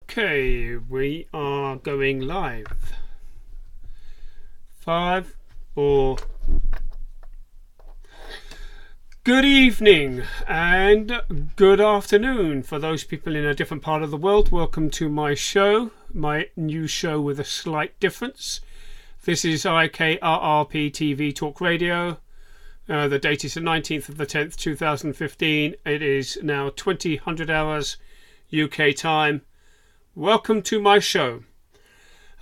Okay, we are going live. 5, 4. Good evening and good afternoon for those people in a different part of the world. Welcome to my show, my new show with a slight difference. This is IKRRPTV Talk Radio. The date is the 19th of the 10th, 2015. It is now 2000 hours UK time. Welcome to my show.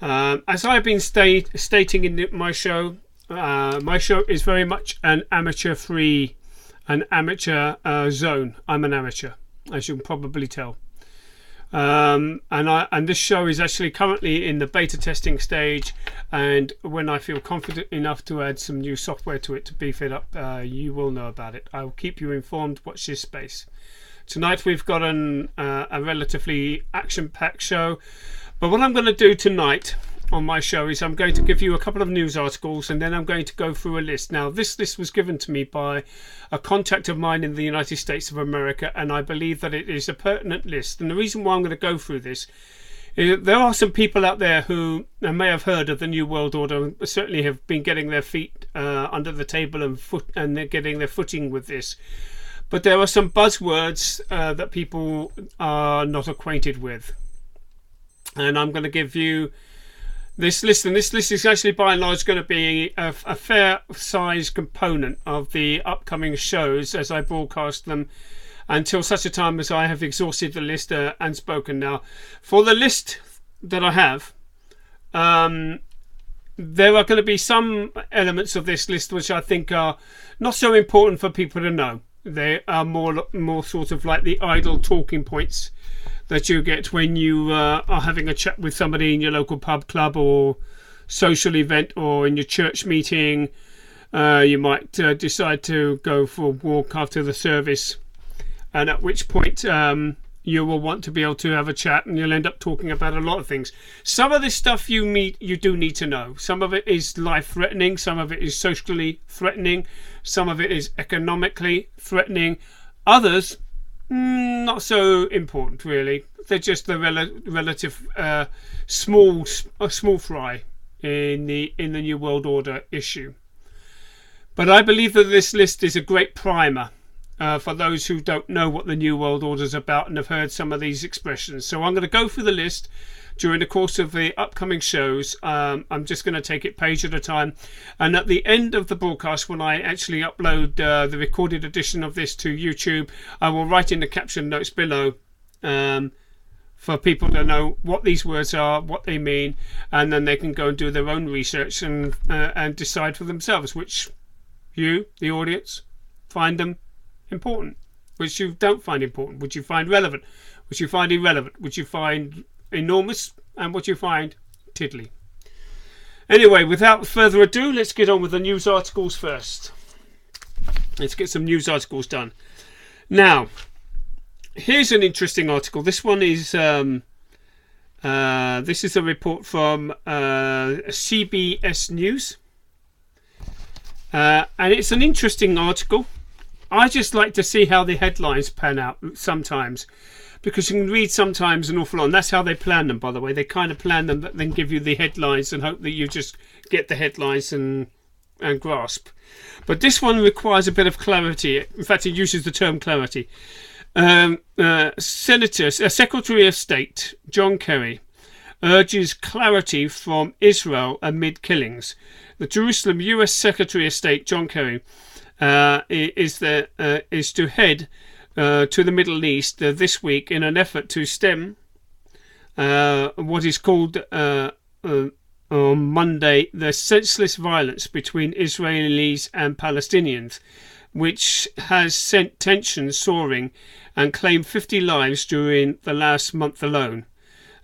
As I've been stating in my show is very much an amateur zone. I'm an amateur, as you can probably tell. And this show is actually currently in the beta testing stage, and when I feel confident enough to add some new software to it to beef it up, you will know about it. I will keep you informed. Watch this space. Tonight we've got a relatively action-packed show, but what I'm going to do tonight on my show is I'm going to give you a couple of news articles, and then I'm going to go through a list. Now, this list was given to me by a contact of mine in the United States of America, and I believe that it is a pertinent list. And the reason why I'm going to go through this is that there are some people out there who may have heard of the New World Order, certainly have been getting their feet under the table and they're getting their footing with this. But there are some buzzwords that people are not acquainted with. And I'm going to give you this list, and this list is actually by and large going to be a fair size component of the upcoming shows as I broadcast them until such a time as I have exhausted the list and spoken. Now, for the list that I have, there are going to be some elements of this list which I think are not so important for people to know. They are more sort of like the idle talking points that you get when you are having a chat with somebody in your local pub, club or social event, or in your church meeting. You might decide to go for a walk after the service, and at which point you will want to be able to have a chat, and you'll end up talking about a lot of things. Some of this stuff you do need to know. Some of it is life-threatening, some of it is socially threatening, some of it is economically threatening. Others, not so important really. They're just the relative small fry in the New World Order issue. But I believe that this list is a great primer for those who don't know what the New World Order is about and have heard some of these expressions. So I'm going to go through the list during the course of the upcoming shows. I'm just going to take it page at a time, and at the end of the broadcast, when I actually upload the recorded edition of this to YouTube, I will write in the caption notes below for people to know what these words are, what they mean, and then they can go and do their own research and decide for themselves which you, the audience, find them important, which you don't find important, which you find relevant, which you find irrelevant, which you find enormous, and what you find tiddly. Anyway, without further ado, let's get on with the news articles first. Let's get some news articles done. Now, here's an interesting article. This one is this is a report from CBS News, and it's an interesting article. I just like to see how the headlines pan out sometimes, because you can read sometimes an awful lot, and that's how they plan them, by the way. They kind of plan them, but then give you the headlines and hope that you just get the headlines and grasp. But this one requires a bit of clarity. In fact, it uses the term clarity. Secretary of State John Kerry urges clarity from Israel amid killings. The Jerusalem U.S. Secretary of State John Kerry is to head to the Middle East this week in an effort to stem what is called on Monday the senseless violence between Israelis and Palestinians, which has sent tensions soaring and claimed 50 lives during the last month alone.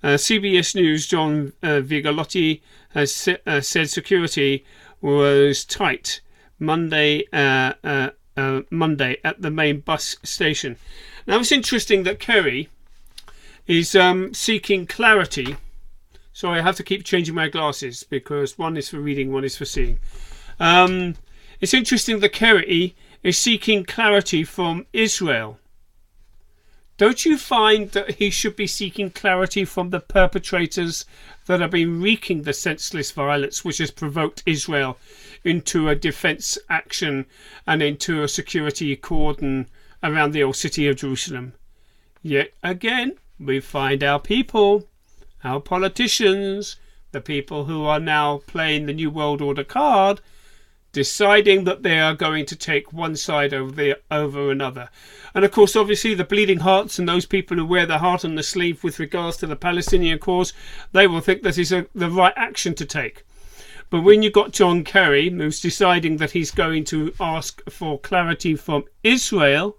CBS News' John Vigalotti has said security was tight Monday at the main bus station. Now, it's interesting that Kerry is seeking clarity. Sorry, I have to keep changing my glasses because one is for reading, one is for seeing. It's interesting that Kerry is seeking clarity from Israel. don't you find that he should be seeking clarity from the perpetrators that have been wreaking the senseless violence which has provoked Israel into a defence action and into a security cordon around the old city of Jerusalem? Yet again, we find our people, our politicians, the people who are now playing the New World Order card, deciding that they are going to take one side over another. And of course, obviously, the bleeding hearts and those people who wear their heart on the sleeve with regards to the Palestinian cause, they will think that is the right action to take. But when you've got John Kerry, who's deciding that he's going to ask for clarity from Israel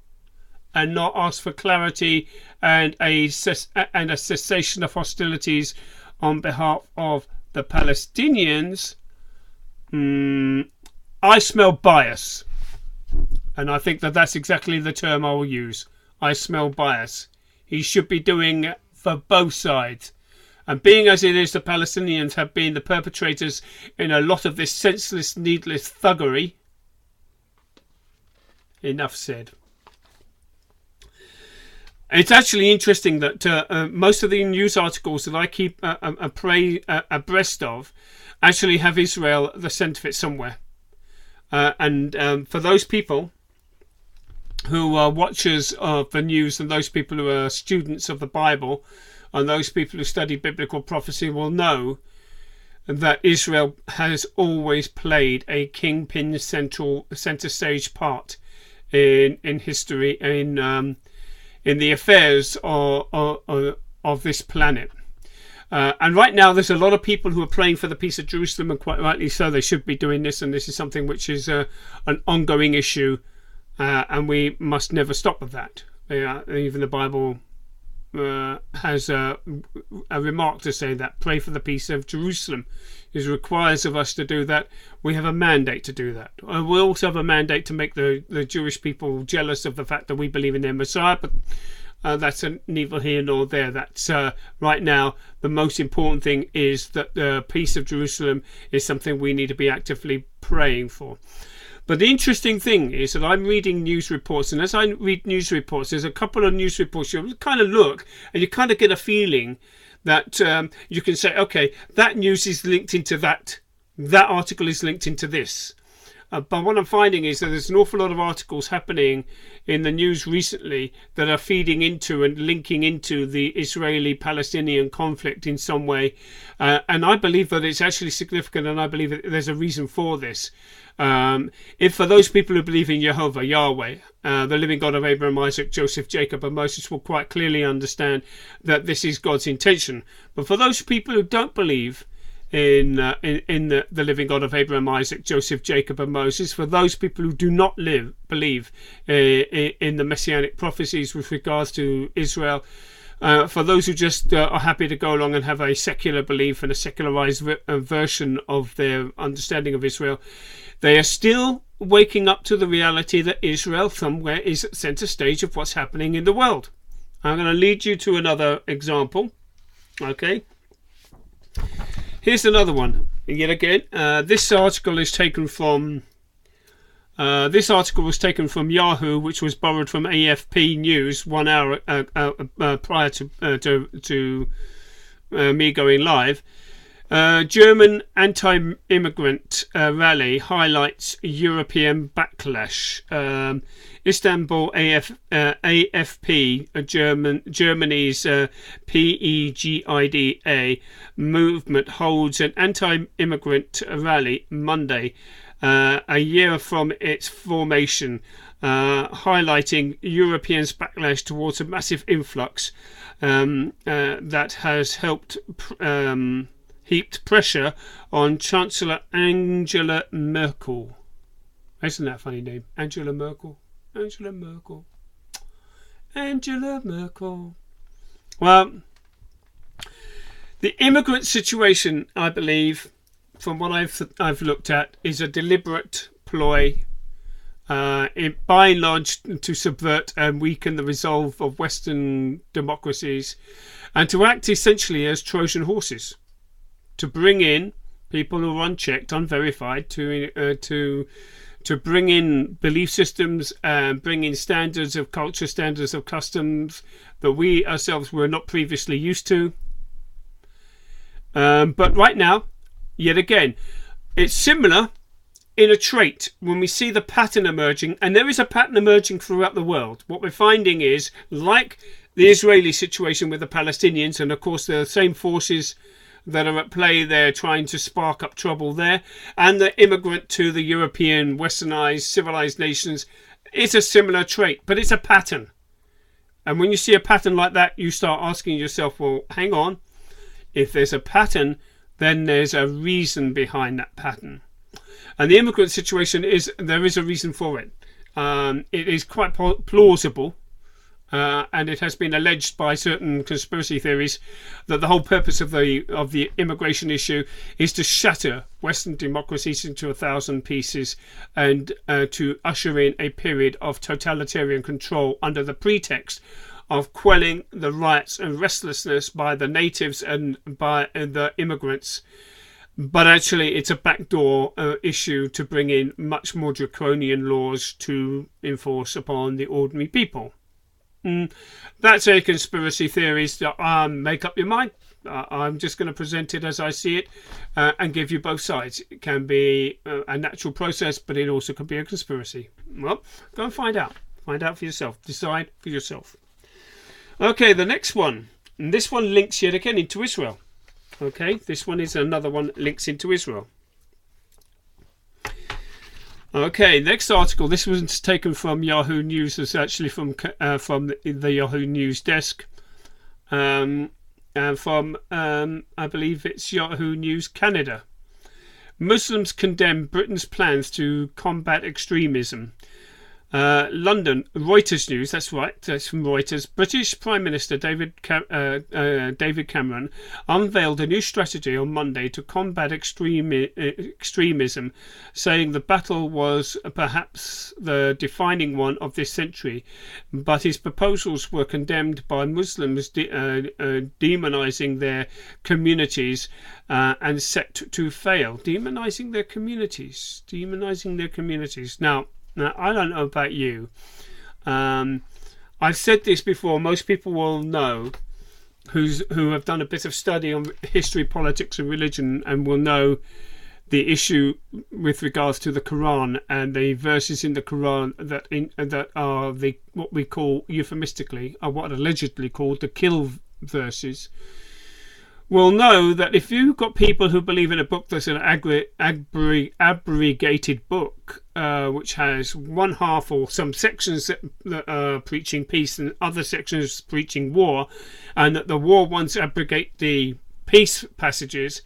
and not ask for clarity and a cessation of hostilities on behalf of the Palestinians, I smell bias, and I think that that's exactly the term I will use. I smell bias. He should be doing it for both sides. And being as it is, the Palestinians have been the perpetrators in a lot of this senseless, needless thuggery. Enough said. It's actually interesting that most of the news articles that I keep abreast of actually have Israel at the centre of it somewhere. And for those people who are watchers of the news and those people who are students of the Bible and those people who study biblical prophecy will know that Israel has always played a kingpin centre stage part in history, in the affairs of this planet. And right now there's a lot of people who are praying for the peace of Jerusalem, and quite rightly so. They should be doing this, and this is something which is an ongoing issue, and we must never stop with that. Even the Bible has a remark to say that pray for the peace of Jerusalem. It requires of us to do that. We have a mandate to do that. We also have a mandate to make the Jewish people jealous of the fact that we believe in their Messiah, but that's neither here nor there. That's right now the most important thing is that the peace of Jerusalem is something we need to be actively praying for. But the interesting thing is that I'm reading news reports, and as I read news reports, there's a couple of news reports you kind of look and you kind of get a feeling that you can say, okay, that news is linked into that article is linked into this. But what I'm finding is that there's an awful lot of articles happening in the news recently that are feeding into and linking into the Israeli-Palestinian conflict in some way. And I believe that it's actually significant, and I believe that there's a reason for this. If for those people who believe in Jehovah, Yahweh, the living God of Abraham, Isaac, Joseph, Jacob, and Moses, will quite clearly understand that this is God's intention. But for those people who don't believe in the living God of Abraham, Isaac, Joseph, Jacob, and Moses, for those people who do not believe in the messianic prophecies with regards to Israel, for those who just are happy to go along and have a secular belief and a secularized version of their understanding of Israel, they are still waking up to the reality that Israel somewhere is at center stage of what's happening in the world. I'm going to lead you to another example. Okay. Here's another one. Yet again, this article is taken from. This article was taken from Yahoo, which was borrowed from AFP News 1 hour prior to me going live. German anti-immigrant rally highlights European backlash. Istanbul AFP, Germany's PEGIDA movement holds an anti-immigrant rally Monday, a year from its formation, highlighting Europeans' backlash towards a massive influx that has heaped pressure on Chancellor Angela Merkel. Isn't that a funny name? Angela Merkel. Angela Merkel. Angela Merkel. Well, the immigrant situation, I believe, from what I've looked at, is a deliberate ploy, by and large, to subvert and weaken the resolve of Western democracies, and to act essentially as Trojan horses, to bring in people who are unchecked, unverified, to to bring in belief systems and bring in standards of culture, standards of customs that we ourselves were not previously used to. But right now, yet again, it's similar in a trait when we see the pattern emerging, and there is a pattern emerging throughout the world. What we're finding is, like the Israeli situation with the Palestinians, and of course the same forces that are at play there trying to spark up trouble there, and the immigrant to the European westernized civilized nations, it's a similar trait, but it's a pattern. And when you see a pattern like that, you start asking yourself, well, hang on, if there's a pattern, then there's a reason behind that pattern. And the immigrant situation there is a reason for it. It is quite plausible. And it has been alleged by certain conspiracy theories that the whole purpose of the immigration issue is to shatter Western democracies into 1,000 pieces and to usher in a period of totalitarian control under the pretext of quelling the riots and restlessness by the natives and by the immigrants. But actually, it's a backdoor issue to bring in much more draconian laws to enforce upon the ordinary people. That's a conspiracy theory. Make up your mind. I'm just going to present it as I see it and give you both sides. It can be a natural process, but it also can be a conspiracy. Well, go and find out. Find out for yourself. Decide for yourself. Okay, the next one. And this one links yet again into Israel. Okay, this one is another one that links into Israel. Okay, next article. This was taken from Yahoo News. It's actually from the Yahoo News desk. And from, I believe it's Yahoo News Canada. Muslims condemn Britain's plans to combat extremism. London, Reuters News, that's right, that's from Reuters. British Prime Minister David Cameron unveiled a new strategy on Monday to combat extremism, saying the battle was perhaps the defining one of this century, but his proposals were condemned by Muslims demonising their communities and set to fail. Demonising their communities. Now, I don't know about you. I've said this before. Most people will know who have done a bit of study on history, politics and religion, and will know the issue with regards to the Quran and the verses in the Quran that are what we call euphemistically, or what are allegedly called the kill verses. Will know that if you've got people who believe in a book that's an abrogated book, which has one half or some sections that are preaching peace and other sections preaching war, and that the war ones abrogate the peace passages,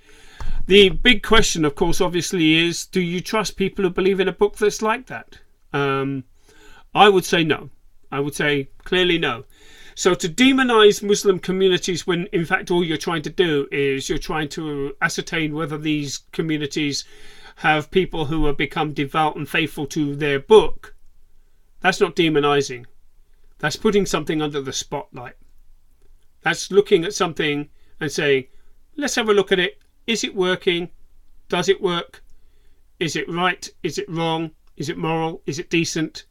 the big question, of course, obviously is, do you trust people who believe in a book that's like that? I would say no. I would say clearly no. So to demonize Muslim communities when in fact all you're trying to do is you're trying to ascertain whether these communities have people who have become devout and faithful to their book, that's not demonizing. That's putting something under the spotlight. That's looking at something and saying, let's have a look at it. Is it working? Does it work? Is it right? Is it wrong? Is it moral? Is it decent?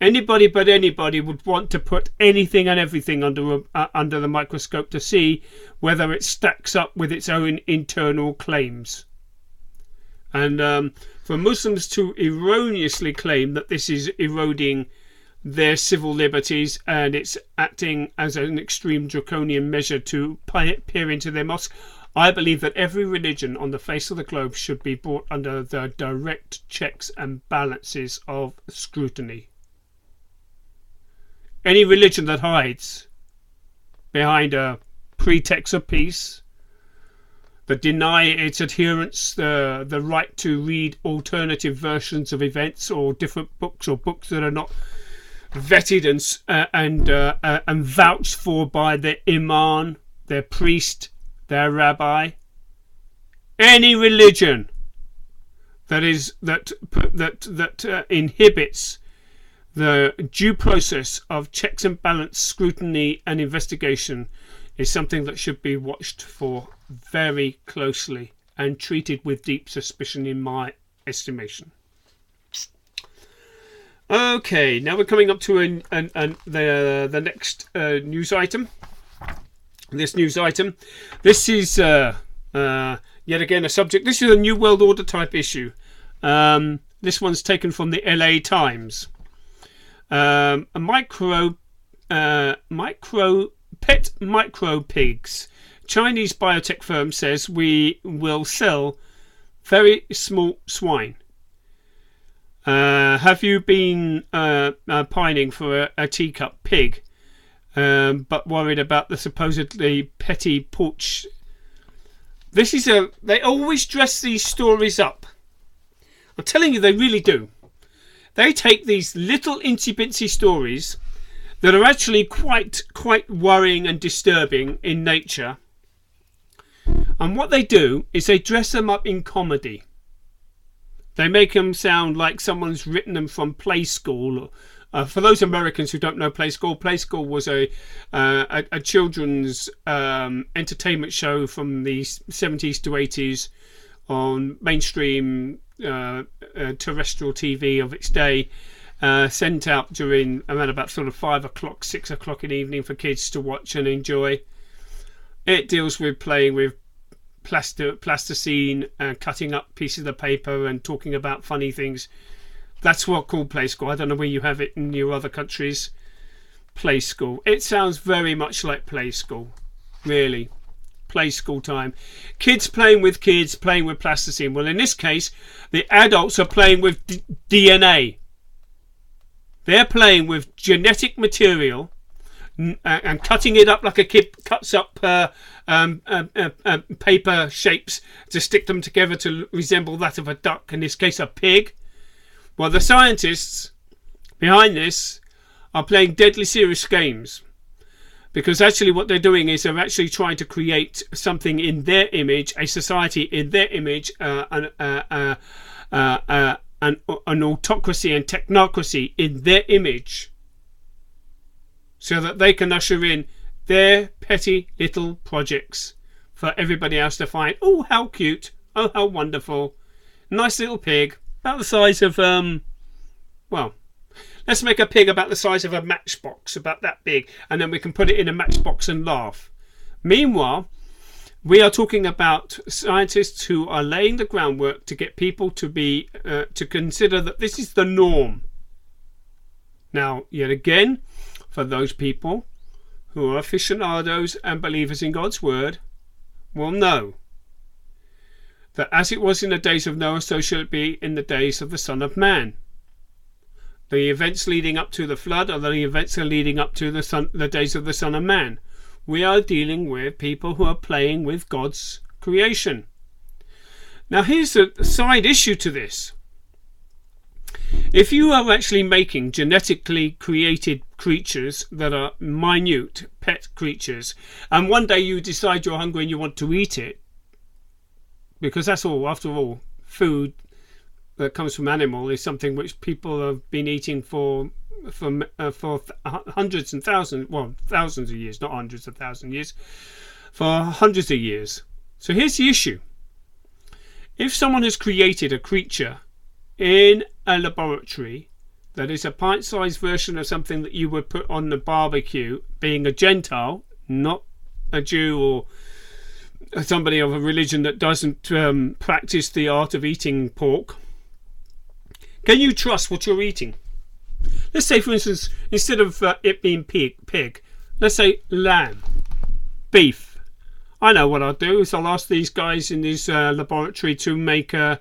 Anybody but anybody would want to put anything and everything under the microscope to see whether it stacks up with its own internal claims. And for Muslims to erroneously claim that this is eroding their civil liberties and it's acting as an extreme draconian measure to peer into their mosque, I believe that every religion on the face of the globe should be brought under the direct checks and balances of scrutiny. Any religion that hides behind a pretext of peace, that deny its adherents the right to read alternative versions of events or different books or books that are not vetted and vouched for by their imam, their priest, their rabbi. Any religion that inhibits the due process of checks and balance, scrutiny and investigation is something that should be watched for very closely and treated with deep suspicion in my estimation. Okay, now we're coming up to the next news item. This news item. This is yet again a subject. This is a New World Order type issue. This one's taken from the LA Times. A pet micro pigs. Chinese biotech firm says we will sell very small swine. Have you been pining for a teacup pig, but worried about the supposedly petty porch? They always dress these stories up. I'm telling you, they really do. They take these little incy bincy stories that are actually quite worrying and disturbing in nature, and what they do is they dress them up in comedy. They make them sound like someone's written them from Play School. For those Americans who don't know Play School was a children's entertainment show from the 70s to 80s on mainstream terrestrial TV of its day, sent out during around about sort of 5 o'clock, 6 o'clock in the evening for kids to watch and enjoy. It deals with playing with plasticine and cutting up pieces of paper and talking about funny things. That's what called Play School. I don't know where you have it in your other countries. Play School. It sounds very much like Play School, really. Play school time. Kids playing with plasticine. Well, in this case, the adults are playing with DNA. They're playing with genetic material and cutting it up like a kid cuts up paper shapes to stick them together to resemble that of a duck, in this case a pig. Well, the scientists behind this are playing deadly serious games, because actually what they're doing is they're actually trying to create something in their image, a society in their image, an autocracy and technocracy in their image, so that they can usher in their petty little projects for everybody else to find. Oh, how cute. Oh, how wonderful. Nice little pig. About the size of, well, let's make a pig about the size of a matchbox, about that big, and then we can put it in a matchbox and laugh. Meanwhile, we are talking about scientists who are laying the groundwork to get people to be, to consider that this is the norm. Now, yet again, for those people who are aficionados and believers in God's word, will know that as it was in the days of Noah, so shall it be in the days of the Son of Man. The events leading up to the flood are the events leading up to the days of the Son of Man. We are dealing with people who are playing with God's creation. Now here's a side issue to this. If you are actually making genetically created creatures that are minute pet creatures, and one day you decide you're hungry and you want to eat it, because that's all, after all, food that comes from animal is something which people have been eating for hundreds and thousands, well, thousands of years, not hundreds of thousands of years, for hundreds of years. So here's the issue. If someone has created a creature in a laboratory that is a pint-sized version of something that you would put on the barbecue, being a Gentile, not a Jew or somebody of a religion that doesn't practice the art of eating pork, can you trust what you're eating? Let's say, for instance, instead of it being pig, let's say lamb, beef. I know what I'll do is I'll ask these guys in this laboratory to make a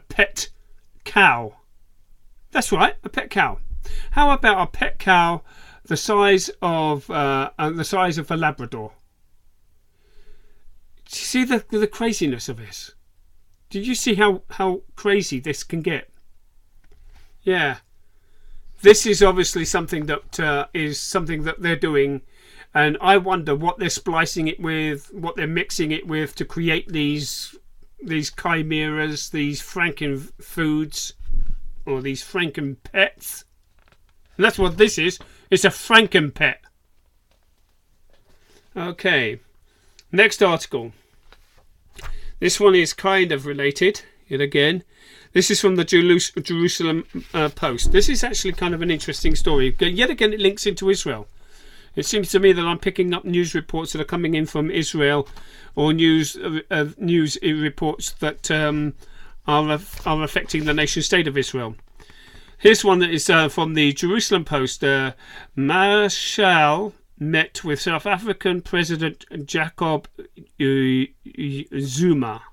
pet cow. That's right, a pet cow. How about a pet cow the size of a Labrador? Do you see the craziness of this? Did you see how crazy this can get? Yeah, this is obviously something that they're doing, and I wonder what they're splicing it with, what they're mixing it with to create these chimeras, these Franken foods, or these Franken pets. And that's what this is. It's a Franken pet. Okay, next article. This one is kind of related. yet again. This is from the Jerusalem Post. This is actually kind of an interesting story. Yet again, it links into Israel. It seems to me that I'm picking up news reports that are coming in from Israel, or news reports that are affecting the nation state of Israel. Here's one that is from the Jerusalem Post. Marshall met with South African President Jacob Zuma.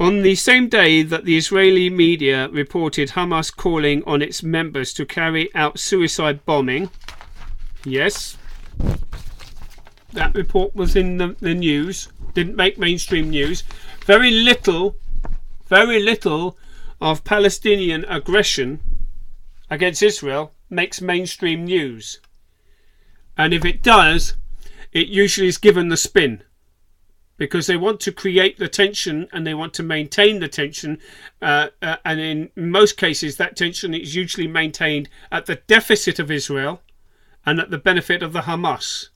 On the same day that the Israeli media reported Hamas calling on its members to carry out suicide bombing, yes, that report was in the news, didn't make mainstream news. Very little of Palestinian aggression against Israel makes mainstream news. And if it does, it usually is given the spin, because they want to create the tension and they want to maintain the tension, and in most cases that tension is usually maintained at the deficit of Israel and at the benefit of the Hamas.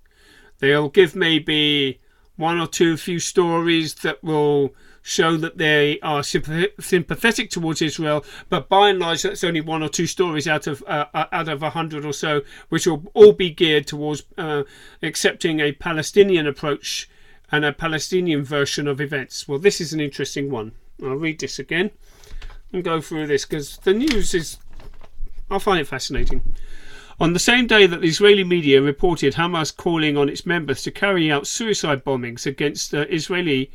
They'll give maybe one or two few stories that will show that they are sympathetic towards Israel, but by and large that's only one or two stories out of 100 or so, which will all be geared towards accepting a Palestinian approach and a Palestinian version of events. Well, this is an interesting one. I'll read this again and go through this, because the news is, I find it fascinating. On the same day that the Israeli media reported Hamas calling on its members to carry out suicide bombings against Israeli,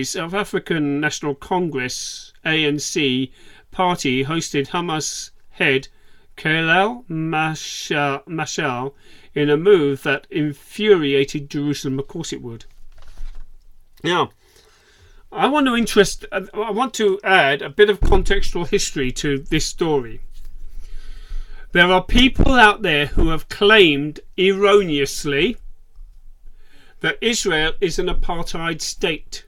South African National Congress ANC party hosted Hamas head Khalil Mashal in a move that infuriated Jerusalem. Of course it would. Now, I want to add a bit of contextual history to this story. There are people out there who have claimed erroneously that Israel is an apartheid state.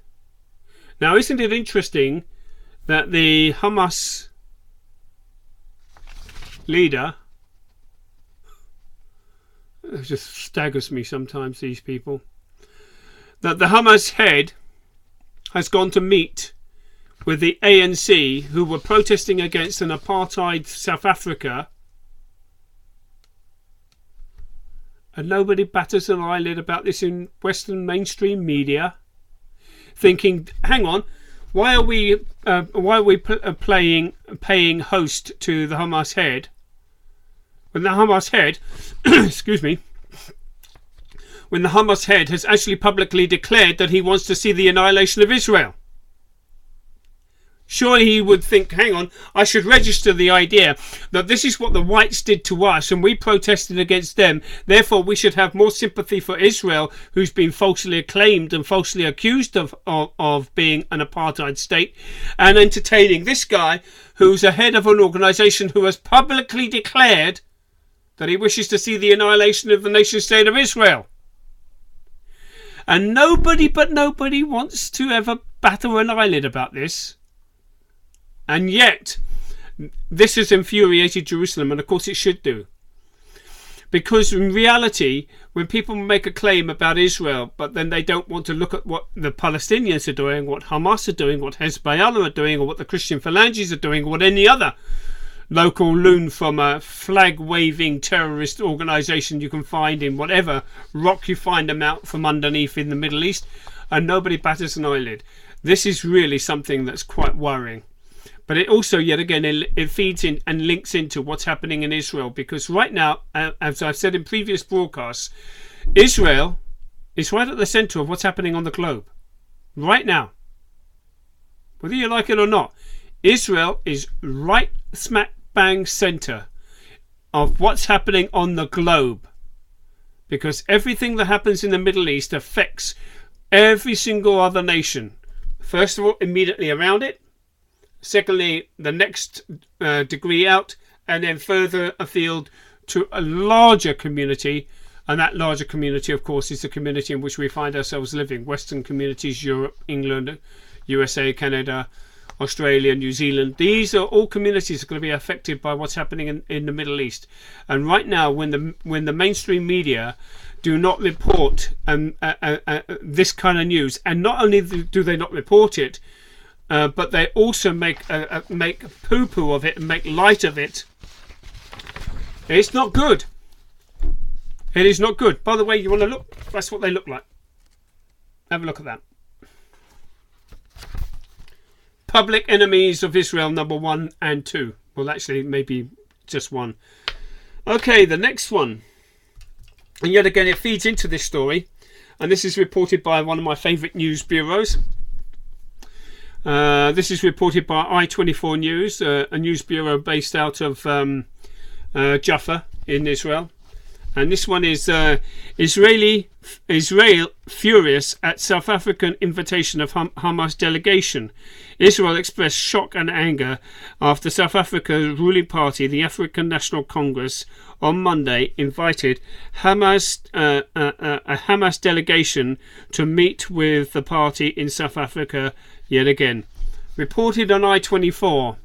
Now, isn't it interesting that the Hamas leader, it just staggers me sometimes, these people, that the Hamas head has gone to meet with the ANC, who were protesting against an apartheid South Africa, and nobody batters an eyelid about this in Western mainstream media, thinking, hang on, why are we paying host to the Hamas head when the Hamas head excuse me, when the Hamas head has actually publicly declared that he wants to see the annihilation of Israel? Surely he would think, hang on, I should register the idea that this is what the whites did to us and we protested against them. Therefore, we should have more sympathy for Israel, who's been falsely acclaimed and falsely accused of being an apartheid state, and entertaining this guy who's a head of an organisation who has publicly declared that he wishes to see the annihilation of the nation state of Israel. And nobody wants to ever batter an eyelid about this. And yet, this has infuriated Jerusalem, and of course it should do. Because in reality, when people make a claim about Israel, but then they don't want to look at what the Palestinians are doing, what Hamas are doing, what Hezbollah are doing, or what the Christian phalanges are doing, or what any other local loon from a flag-waving terrorist organisation you can find in whatever rock you find them out from underneath in the Middle East, and nobody batters an eyelid. This is really something that's quite worrying. But it also, yet again, it feeds in and links into what's happening in Israel. Because right now, as I've said in previous broadcasts, Israel is right at the centre of what's happening on the globe. Right now. Whether you like it or not, Israel is right smack bang centre of what's happening on the globe. Because everything that happens in the Middle East affects every single other nation. First of all, immediately around it. Secondly, the next degree out, and then further afield to a larger community, and that larger community, of course, is the community in which we find ourselves living. Western communities, Europe, England, USA, Canada, Australia, New Zealand. These are all communities that are going to be affected by what's happening in the Middle East. And right now, when the mainstream media do not report this kind of news. And not only do they not report it, but they also make poo-poo of it and make light of it. It's not good. It is not good. By the way, you want to look? That's what they look like. Have a look at that. Public enemies of Israel, number 1 and 2. Well, actually, maybe just 1. Okay, the next one. And yet again, it feeds into this story. And this is reported by one of my favourite news bureaus. This is reported by I24 News, a news bureau based out of Jaffa in Israel. And this one is Israel furious at South African invitation of Hamas delegation. Israel expressed shock and anger after South Africa's ruling party, the African National Congress, on Monday invited a Hamas delegation to meet with the party in South Africa yet again. Reported on I24.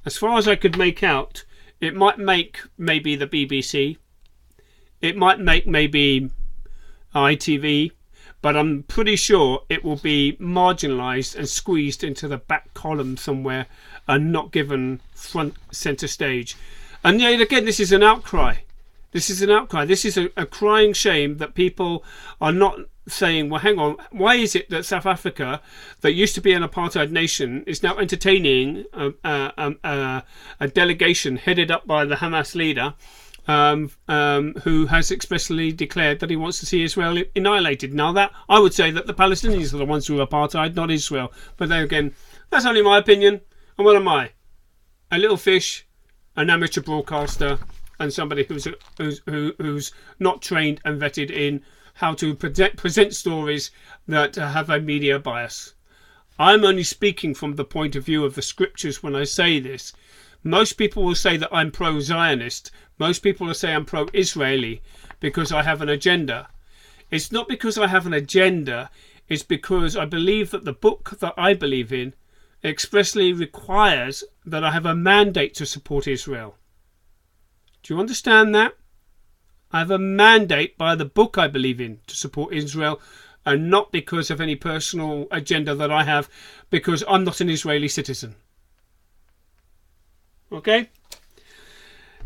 As far as I could make out, it might make maybe the BBC. It might make maybe ITV, but I'm pretty sure it will be marginalised and squeezed into the back column somewhere and not given front centre stage. And yet again, this is an outcry. This is an outcry. This is a crying shame that people are not saying, well, hang on, why is it that South Africa, that used to be an apartheid nation, is now entertaining a delegation headed up by the Hamas leader, who has expressly declared that he wants to see Israel annihilated. Now, that I would say that the Palestinians are the ones who are apartheid, not Israel. But then again, that's only my opinion. And what am I? A little fish, an amateur broadcaster, and somebody who's not trained and vetted in how to present stories that have a media bias. I'm only speaking from the point of view of the scriptures when I say this. Most people will say that I'm pro-Zionist. Most people will say I'm pro-Israeli because I have an agenda. It's not because I have an agenda. It's because I believe that the book that I believe in expressly requires that I have a mandate to support Israel. Do you understand that? I have a mandate by the book I believe in to support Israel, and not because of any personal agenda that I have, because I'm not an Israeli citizen. Okay?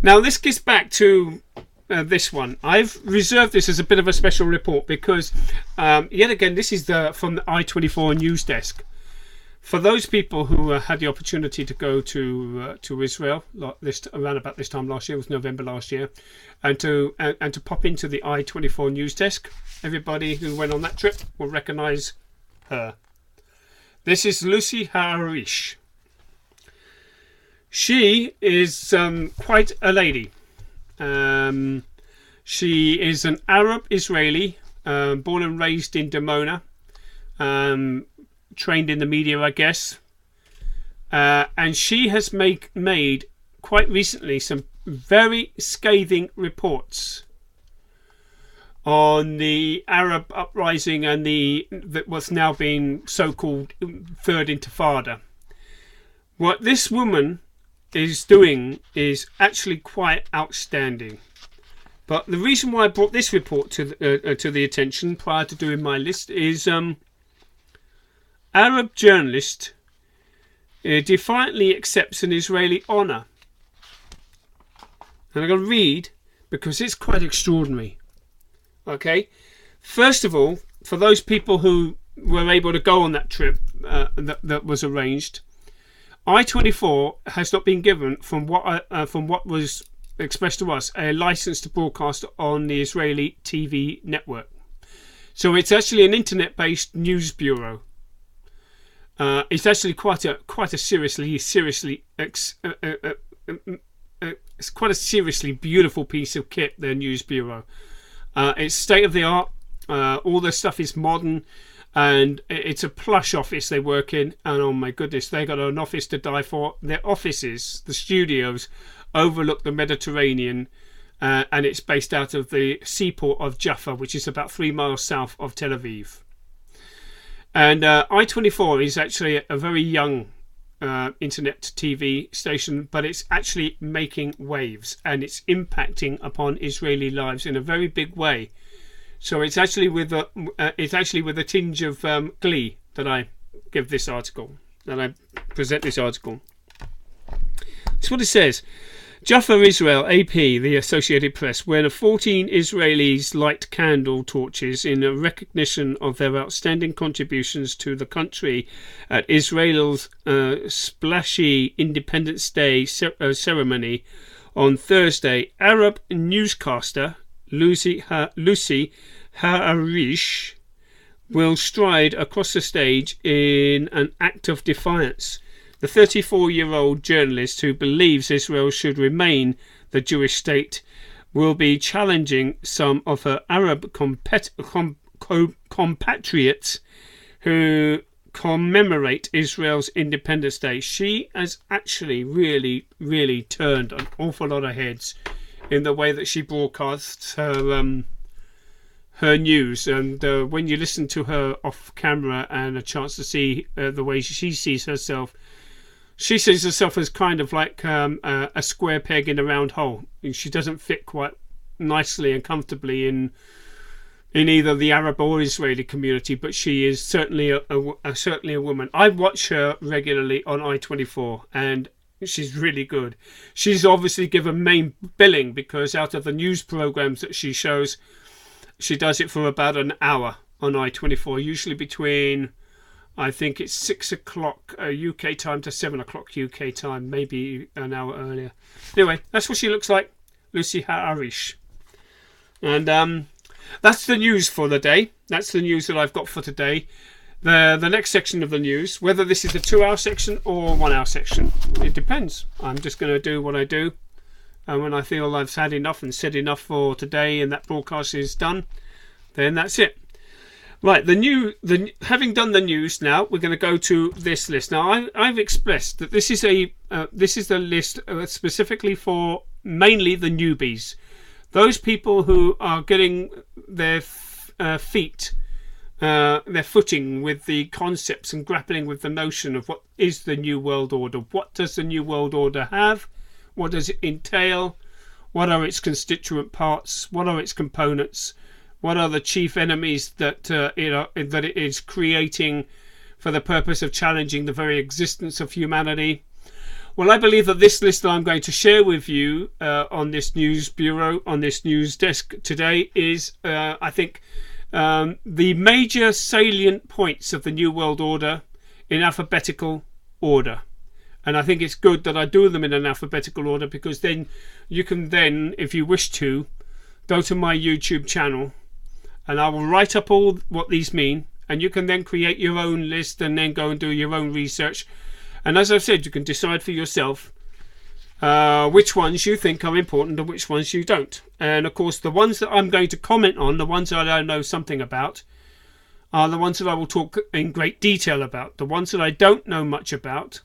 Now this gets back to this one. I've reserved this as a bit of a special report because yet again, this is from the I24 news desk. For those people who had the opportunity to go to Israel around about this time last year, it was November last year, and to pop into the I24 news desk, everybody who went on that trip will recognise her. This is Lucy Harish. She is quite a lady. She is an Arab Israeli, born and raised in Dimona. Trained in the media, I guess, and she has made quite recently some very scathing reports on the Arab uprising and that what's now being so-called Third Intifada. What this woman is doing is actually quite outstanding. But the reason why I brought this report to the attention prior to doing my list is Arab journalist defiantly accepts an Israeli honour. And I'm going to read because it's quite extraordinary. Okay, first of all, for those people who were able to go on that trip that was arranged, I24 has not been given, from what was expressed to us, a license to broadcast on the Israeli TV network. So it's actually an internet-based news bureau. It's actually quite a seriously it's quite a seriously beautiful piece of kit, their news bureau. It's state of the art. All their stuff is modern, and it's a plush office they work in. And oh my goodness, they got an office to die for. Their offices, the studios, overlook the Mediterranean, and it's based out of the seaport of Jaffa, which is about 3 miles south of Tel Aviv. And I24 is actually a very young internet TV station, but it's actually making waves, and it's impacting upon Israeli lives in a very big way. So it's actually with a tinge of glee that I give this article, that I present this article. That's what it says. Jaffa, Israel, AP, the Associated Press, where the 14 Israelis light candle torches in recognition of their outstanding contributions to the country at Israel's splashy Independence Day ceremony on Thursday. Arab newscaster Lucy Ha'arish will stride across the stage in an act of defiance. The 34-year-old journalist, who believes Israel should remain the Jewish state, will be challenging some of her Arab compatriots who commemorate Israel's Independence Day. She has actually really turned an awful lot of heads in the way that she broadcasts her news, and when you listen to her off camera and a chance to see the way she sees herself, she sees herself as kind of like a square peg in a round hole. She doesn't fit quite nicely and comfortably in either the Arab or Israeli community, but she is certainly a woman. I watch her regularly on I-24, and she's really good. She's obviously given main billing because out of the news programs that she shows, she does it for about an hour on I-24, usually between, I think it's 6 o'clock UK time to 7 o'clock UK time, maybe an hour earlier. Anyway, that's what she looks like, Lucy Ha'arish. And that's the news for the day. That's the news that I've got for today. The next section of the news, whether this is a 2-hour section or 1-hour section, it depends. I'm just going to do what I do. And when I feel I've had enough and said enough for today and that broadcast is done, then that's it. Right, having done the news, now we're going to go to this list. Now, I've expressed that this is a list specifically for mainly the newbies, those people who are getting their footing with the concepts and grappling with the notion of what is the New World Order. What does the New World Order have? What does it entail? What are its constituent parts? What are its components? What are the chief enemies that it is creating for the purpose of challenging the very existence of humanity? Well, I believe that this list that I'm going to share with you on this news bureau, on this news desk today, is, I think, the major salient points of the New World Order in alphabetical order. And I think it's good that I do them in an alphabetical order, because then you can then, if you wish to, go to my YouTube channel and I will write up all what these mean, and you can then create your own list and then go and do your own research. And as I've said, you can decide for yourself which ones you think are important and which ones you don't. And of course, the ones that I'm going to comment on, the ones that I know something about, are the ones that I will talk in great detail about. The ones that I don't know much about,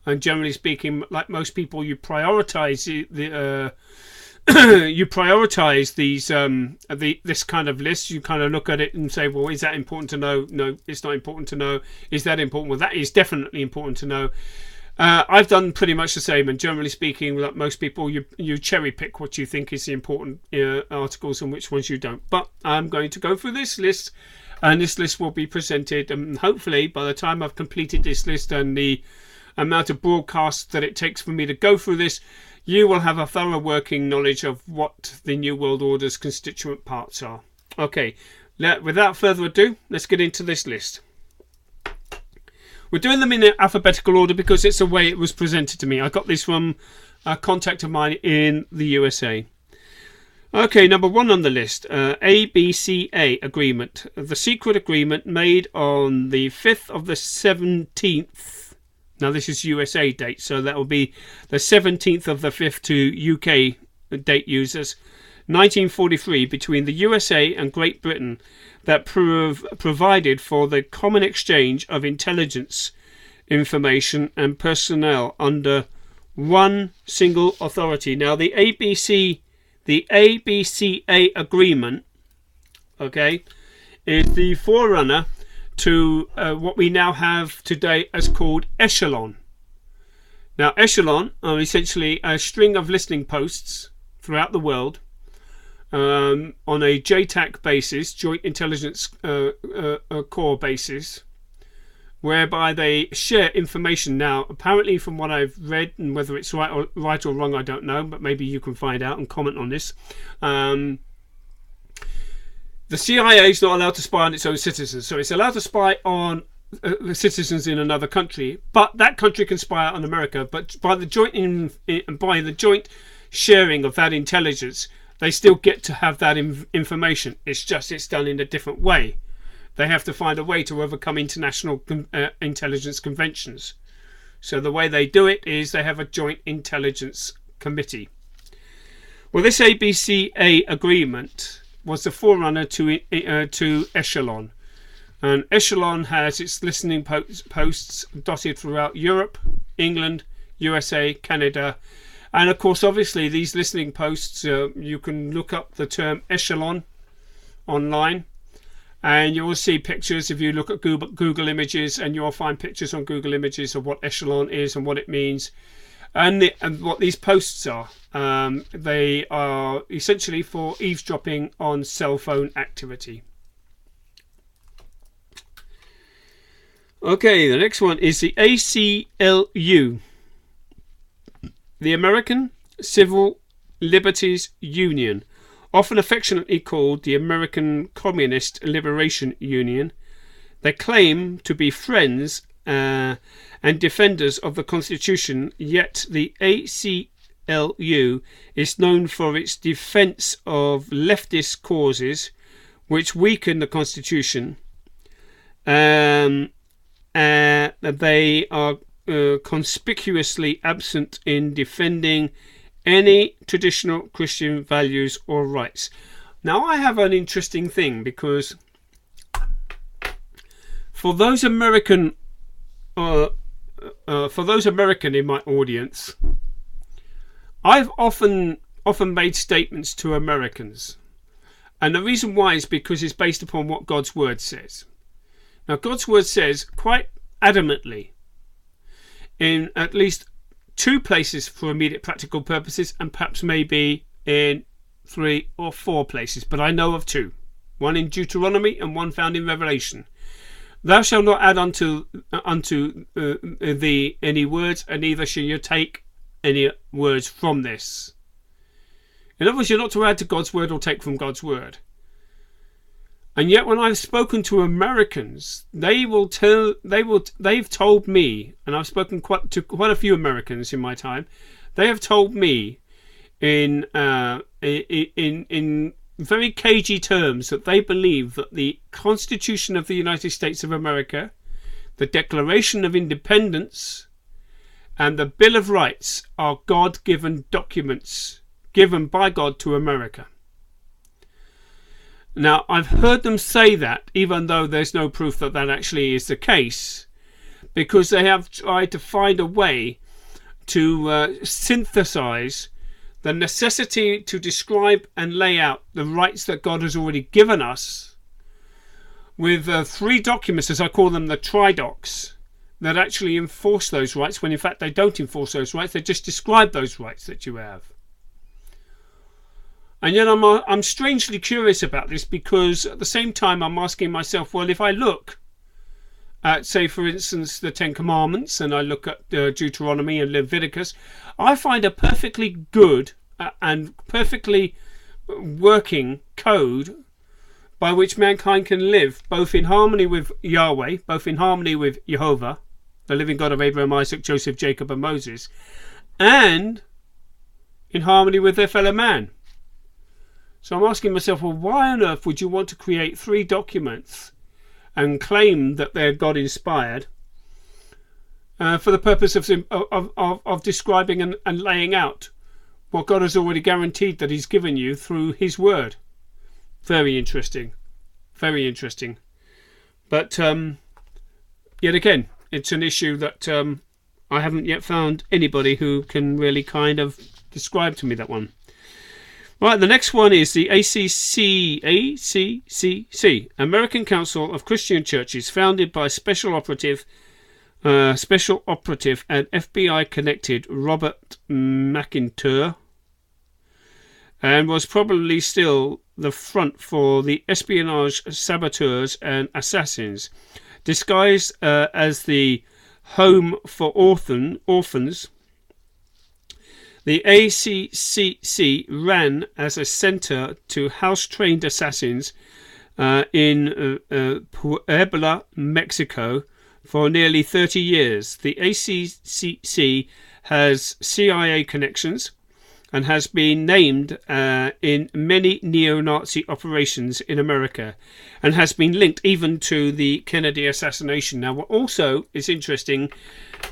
and generally speaking, like most people, you prioritize this kind of list. You kind of look at it and say, well, is that important to know? No, it's not important to know. Is that important? Well, that is definitely important to know. I've done pretty much the same, and generally speaking, like most people, you cherry pick what you think is the important articles and which ones you don't. But I'm going to go through this list, and this list will be presented, and hopefully by the time I've completed this list and the amount of broadcasts that it takes for me to go through this, you will have a thorough working knowledge of what the New World Order's constituent parts are. Okay, without further ado, let's get into this list. We're doing them in alphabetical order because it's the way it was presented to me. I got this from a contact of mine in the USA. Okay, number 1 on the list, ABCA agreement. The secret agreement made on the 5th of the 17th. Now this is USA date, so that will be the 17th of the 5th to UK date users. 1943, between the USA and Great Britain, that provided for the common exchange of intelligence information and personnel under one single authority. Now the ABCA agreement, okay, is the forerunner to what we now have today as called Echelon. Now, echelon are essentially a string of listening posts throughout the world on a JTAC basis, Joint Intelligence Corps basis, whereby they share information. Now, apparently, from what I've read, and whether it's right or wrong, I don't know, but maybe you can find out and comment on this. The CIA is not allowed to spy on its own citizens, so it's allowed to spy on the citizens in another country, but that country can spy on America. But by the joint sharing of that intelligence, they still get to have that information. It's just it's done in a different way. They have to find a way to overcome international intelligence conventions. So the way they do it is they have a joint intelligence committee. Well, this ABCA agreement was the forerunner to Echelon. And Echelon has its listening posts dotted throughout Europe, England, USA, Canada. And of course, obviously, these listening posts, you can look up the term Echelon online. And you will see pictures if you look at Google Images, and you'll find pictures on Google Images of what Echelon is and what it means. And what these posts are. They are essentially for eavesdropping on cell phone activity. Okay, the next one is the ACLU, the American Civil Liberties Union, often affectionately called the American Communist Liberation Union. They claim to be friends and defenders of the Constitution, yet the ACLU is known for its defense of leftist causes which weaken the Constitution. They are conspicuously absent in defending any traditional Christian values or rights. Now, I have an interesting thing, because for those American in my audience, I've often made statements to Americans, and the reason why is because it's based upon what God's word says. Now, God's word says quite adamantly, in at least 2 places for immediate practical purposes, and perhaps maybe in 3 or 4 places, but I know of 2. One in Deuteronomy and one found in Revelation. Thou shalt not add unto thee any words, and neither shall you take any words from this. In other words, you're not to add to God's word or take from God's word. And yet, when I've spoken to Americans, they've told me, and I've spoken to quite a few Americans in my time, they have told me in very cagey terms that they believe that the Constitution of the United States of America, the Declaration of Independence, and the Bill of Rights are God-given documents given by God to America. Now, I've heard them say that, even though there's no proof that that actually is the case, because they have tried to find a way to synthesize the necessity to describe and lay out the rights that God has already given us with 3 documents, as I call them, the tridocs, that actually enforce those rights, when in fact they don't enforce those rights. They just describe those rights that you have. And yet I'm strangely curious about this, because at the same time I'm asking myself, well, if I look at, say, for instance, the 10 Commandments, and I look at Deuteronomy and Leviticus, I find a perfectly good and perfectly working code by which mankind can live both in harmony with Yahweh, both in harmony with Jehovah, the living God of Abraham, Isaac, Joseph, Jacob and Moses, and in harmony with their fellow man. So I'm asking myself, well, why on earth would you want to create 3 documents and claim that they're God-inspired for the purpose of describing and laying out what God has already guaranteed that He's given you through His Word? Very interesting. Very interesting. But yet again, it's an issue that I haven't yet found anybody who can really kind of describe to me that one. Right, the next one is the ACCC, American Council of Christian Churches, founded by Special Operative special operative and FBI connected Robert McIntyre, and was probably still the front for the espionage saboteurs and assassins, disguised as the home for orphans. The ACCC ran as a center to house-trained assassins in Puebla, Mexico, for nearly 30 years. The ACCC has CIA connections and has been named in many neo-Nazi operations in America, and has been linked even to the Kennedy assassination. Now, what also is interesting,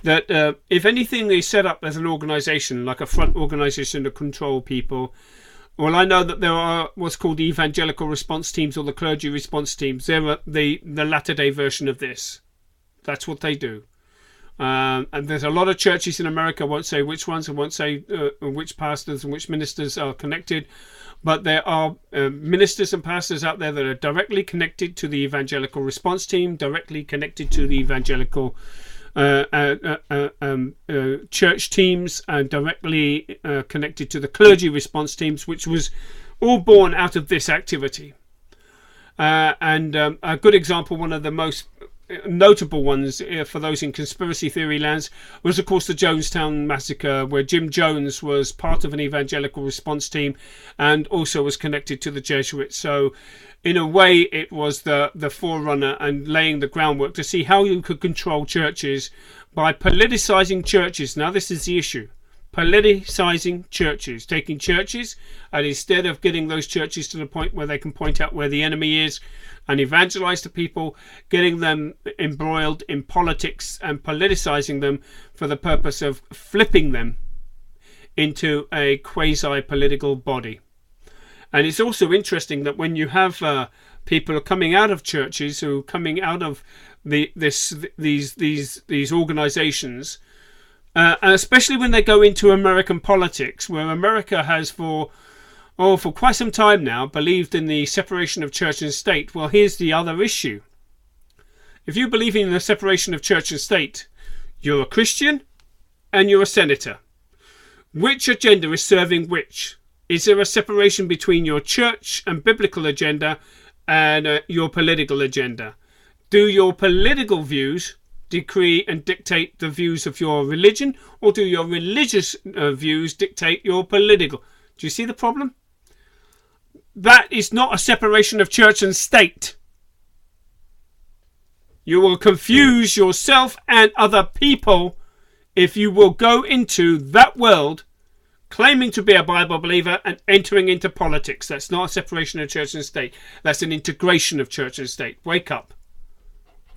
that if anything is set up as an organization, like a front organization to control people, well, I know that there are what's called the evangelical response teams or the clergy response teams. They're the latter-day version of this. That's what they do. And there's a lot of churches in America, I won't say which ones, I won't say which pastors and which ministers are connected, but there are ministers and pastors out there that are directly connected to the evangelical response team, directly connected to the evangelical church teams, and directly connected to the clergy response teams, which was all born out of this activity. And a good example, one of the most notable ones for those in conspiracy theory lands, was of course the Jonestown massacre, where Jim Jones was part of an evangelical response team and also was connected to the Jesuits. So in a way it was the forerunner and laying the groundwork to see how you could control churches by politicizing churches. Now this is the issue. Politicizing churches, taking churches, and instead of getting those churches to the point where they can point out where the enemy is and evangelize to people, getting them embroiled in politics and politicizing them for the purpose of flipping them into a quasi-political body. And it's also interesting that when you have people coming out of churches, who are coming out of these organizations, and especially when they go into American politics, where America has for quite some time now believed in the separation of church and state. Well, here's the other issue. If you believe in the separation of church and state, you're a Christian and you're a senator. Which agenda is serving which? Is there a separation between your church and biblical agenda and your political agenda? Do your political views decree and dictate the views of your religion, or do your religious views dictate your political? Do you see the problem? That is not a separation of church and state. You will confuse yourself and other people if you will go into that world claiming to be a Bible believer and entering into politics. That's not a separation of church and state. That's an integration of church and state. Wake up.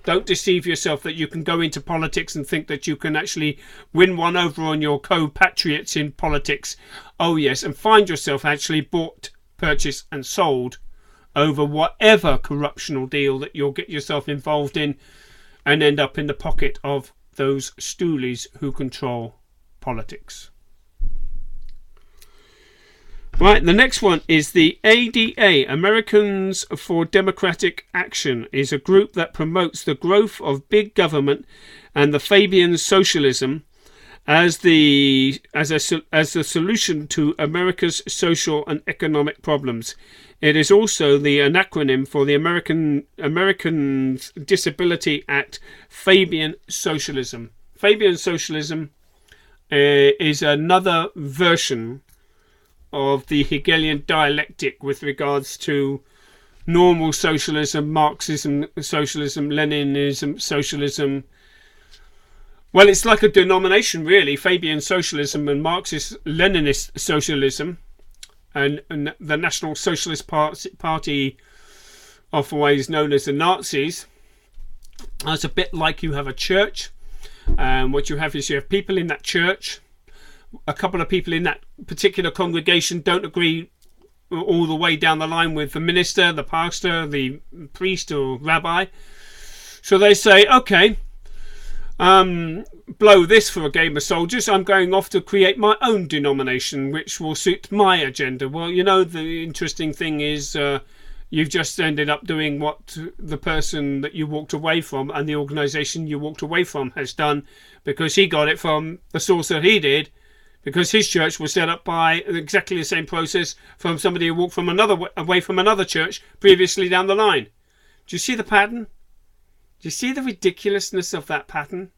Don't deceive yourself that you can go into politics and think that you can actually win one over on your co-patriots in politics. Oh yes, and find yourself actually bought, purchased and sold over whatever corruptional deal that you'll get yourself involved in, and end up in the pocket of those stoolies who control politics. Right, the next one is the ADA, Americans for Democratic Action, is a group that promotes the growth of big government and the Fabian socialism as the solution to America's social and economic problems. It is also the acronym for the Americans Disability Act, Fabian Socialism. Fabian Socialism is another version of the Hegelian dialectic with regards to normal socialism, Marxism, socialism, Leninism, socialism. Well, it's like a denomination, really. Fabian socialism and Marxist Leninist socialism, and the National Socialist Party, otherwise known as the Nazis. It's a bit like you have a church, and what you have is you have people in that church. A couple of people in that particular congregation don't agree all the way down the line with the minister, the pastor, the priest or rabbi. So they say, okay, blow this for a game of soldiers. I'm going off to create my own denomination which will suit my agenda. Well, you know, the interesting thing is you've just ended up doing what the person that you walked away from and the organisation you walked away from has done, because he got it from the source that he did, because his church was set up by exactly the same process from somebody who walked from away from another church previously down the line. Do you see the pattern? Do you see the ridiculousness of that pattern?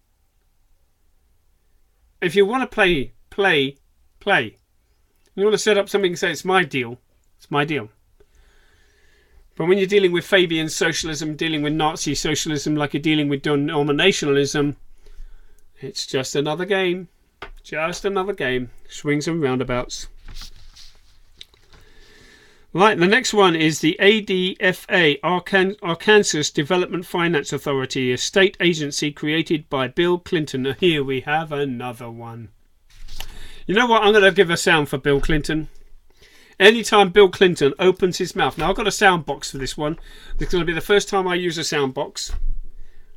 If you want to play. You want to set up something and say, it's my deal. It's my deal. But when you're dealing with Fabian socialism, dealing with Nazi socialism, like you're dealing with denominationalism, it's just another game. Just another game. Swings and roundabouts. Right, the next one is the ADFA, Arkansas Development Finance Authority, a state agency created by Bill Clinton. Here we have another one. You know what? I'm going to give a sound for Bill Clinton. Anytime Bill Clinton opens his mouth. Now, I've got a sound box for this one. This is going to be the first time I use a sound box.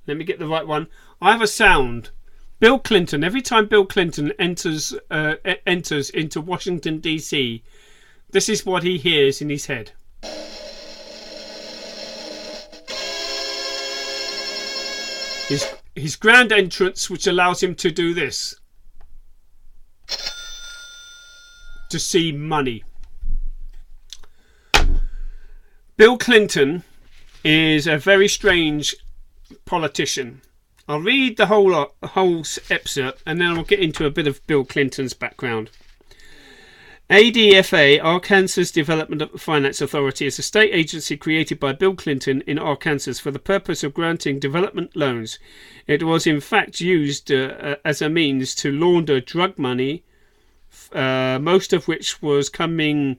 Let me get the right one. I have a sound. Bill Clinton. Every time Bill Clinton enters into Washington, D.C., this is what he hears in his head. His grand entrance, which allows him to do this. To see money. Bill Clinton is a very strange politician. I'll read the whole excerpt and then I'll get into a bit of Bill Clinton's background. ADFA, Arkansas Development Finance Authority, is a state agency created by Bill Clinton in Arkansas for the purpose of granting development loans. It was in fact used as a means to launder drug money, most of which was coming